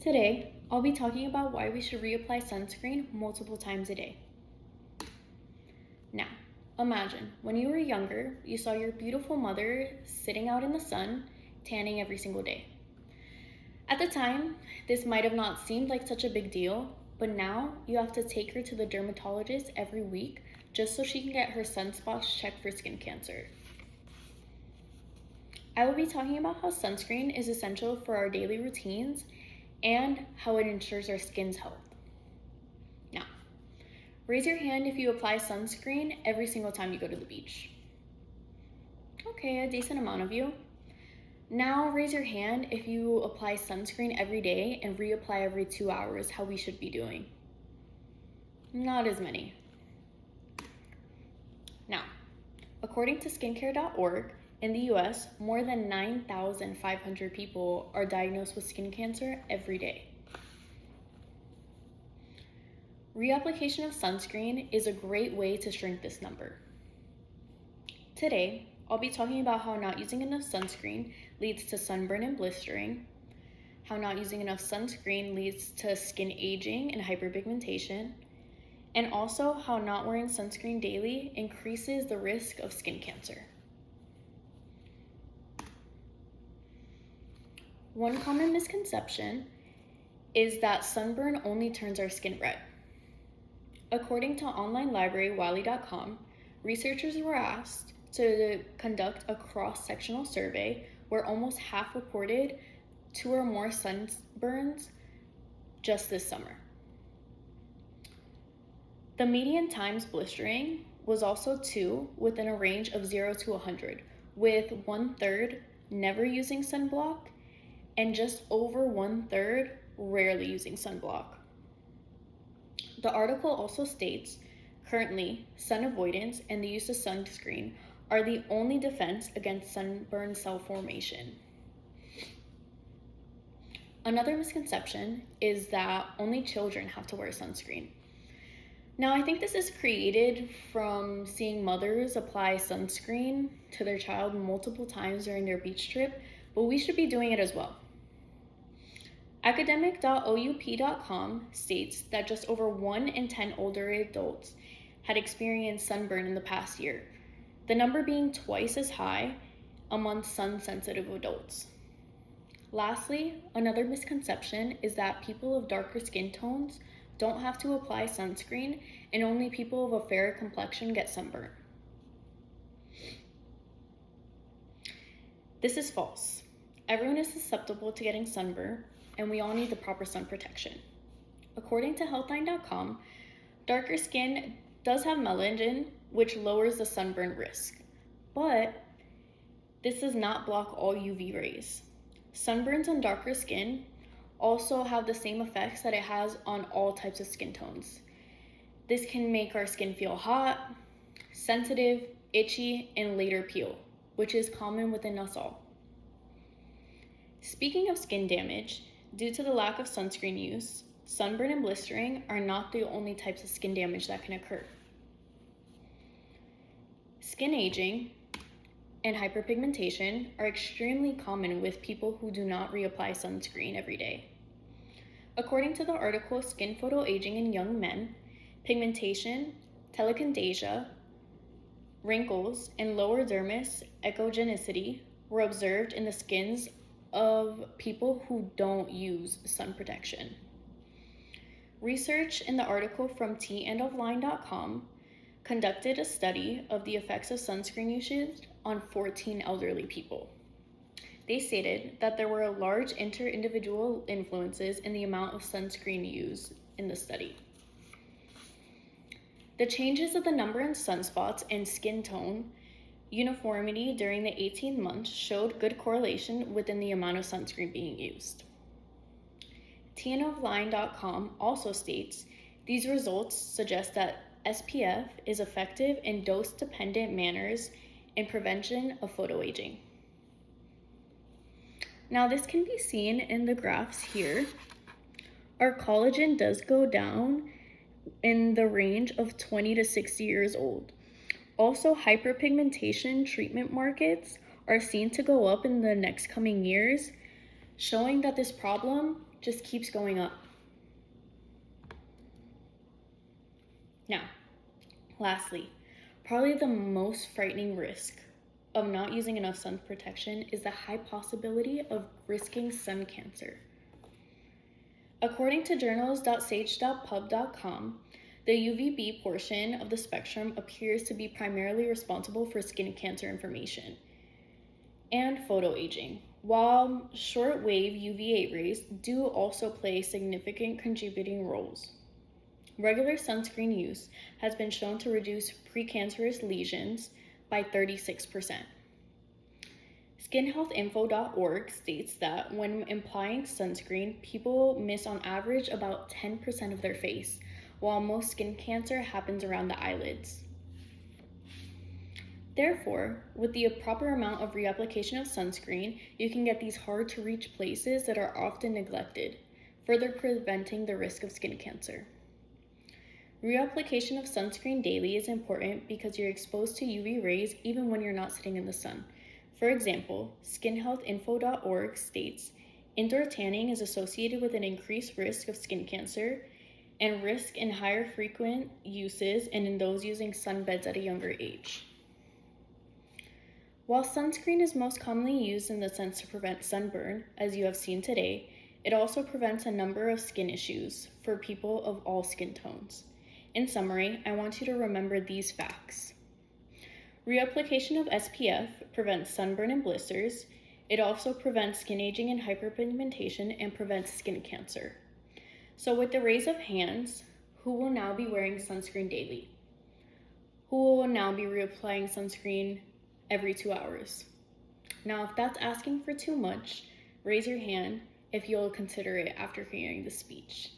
Today, I'll be talking about why we should reapply sunscreen multiple times a day. Now, imagine when you were younger, you saw your beautiful mother sitting out in the sun, tanning every single day. At the time, this might have not seemed like such a big deal, but now you have to take her to the dermatologist every week just so she can get her sunspots checked for skin cancer. I will be talking about how sunscreen is essential for our daily routines and how it ensures our skin's health. Now, raise your hand if you apply sunscreen every single time you go to the beach. Okay, a decent amount of you. Now raise your hand if you apply sunscreen every day and reapply every 2 hours, how we should be doing. Not as many. Now, according to skincare.org, in the US, more than 9,500 people are diagnosed with skin cancer every day. Reapplication of sunscreen is a great way to shrink this number. Today, I'll be talking about how not using enough sunscreen leads to sunburn and blistering, how not using enough sunscreen leads to skin aging and hyperpigmentation, and also how not wearing sunscreen daily increases the risk of skin cancer. One common misconception is that sunburn only turns our skin red. According to online library Wiley.com, researchers were asked to conduct a cross-sectional survey where almost half reported 2 or more sunburns just this summer. The median times blistering was also 2 within a range of 0 to 100, with 1/3 never using sunblock and just over 1/3 rarely using sunblock. The article also states, currently, sun avoidance and the use of sunscreen are the only defense against sunburn cell formation. Another misconception is that only children have to wear sunscreen. Now, I think this is created from seeing mothers apply sunscreen to their child multiple times during their beach trip, but we should be doing it as well. Academic.oup.com states that just over 1 in 10 older adults had experienced sunburn in the past year, the number being twice as high among sun-sensitive adults. Lastly, another misconception is that people of darker skin tones don't have to apply sunscreen and only people of a fairer complexion get sunburn. This is false. Everyone is susceptible to getting sunburn, and we all need the proper sun protection. According to Healthline.com, darker skin does have melanin, which lowers the sunburn risk, but this does not block all UV rays. Sunburns on darker skin also have the same effects that it has on all types of skin tones. This can make our skin feel hot, sensitive, itchy, and later peel, which is common within us all. Speaking of skin damage, due to the lack of sunscreen use, sunburn and blistering are not the only types of skin damage that can occur. Skin aging and hyperpigmentation are extremely common with people who do not reapply sunscreen every day. According to the article Skin Photoaging in Young Men, pigmentation, telangiectasia, wrinkles, and lower dermis echogenicity were observed in the skins of people who don't use sun protection. Research in the article from tendofline.com conducted a study of the effects of sunscreen usage on 14 elderly people. They stated that there were large inter-individual influences in the amount of sunscreen used in the study. The changes of the number in sunspots and skin tone uniformity during the 18 months showed good correlation within the amount of sunscreen being used. tnofline.com also states these results suggest that SPF is effective in dose-dependent manners in prevention of photoaging. Now, this can be seen in the graphs here. Our collagen does go down in the range of 20 to 60 years old. Also, hyperpigmentation treatment markets are seen to go up in the next coming years, showing that this problem just keeps going up. Now, lastly, probably the most frightening risk of not using enough sun protection is the high possibility of risking sun cancer. According to journals.sage.pub.com, the UVB portion of the spectrum appears to be primarily responsible for skin cancer information and photoaging, while short-wave UVA rays do also play significant contributing roles. Regular sunscreen use has been shown to reduce precancerous lesions by 36%. SkinHealthInfo.org states that when applying sunscreen, people miss on average about 10% of their face, while most skin cancer happens around the eyelids. Therefore, with the proper amount of reapplication of sunscreen, you can get these hard-to-reach places that are often neglected, further preventing the risk of skin cancer. Reapplication of sunscreen daily is important because you're exposed to UV rays even when you're not sitting in the sun. For example, SkinHealthInfo.org states, indoor tanning is associated with an increased risk of skin cancer and risk in higher frequent uses and in those using sunbeds at a younger age. While sunscreen is most commonly used in the sense to prevent sunburn, as you have seen today, it also prevents a number of skin issues for people of all skin tones. In summary, I want you to remember these facts. Reapplication of SPF prevents sunburn and blisters. It also prevents skin aging and hyperpigmentation and prevents skin cancer. So with the raise of hands, who will now be wearing sunscreen daily? Who will now be reapplying sunscreen every 2 hours? Now, if that's asking for too much, raise your hand if you'll consider it after hearing the speech.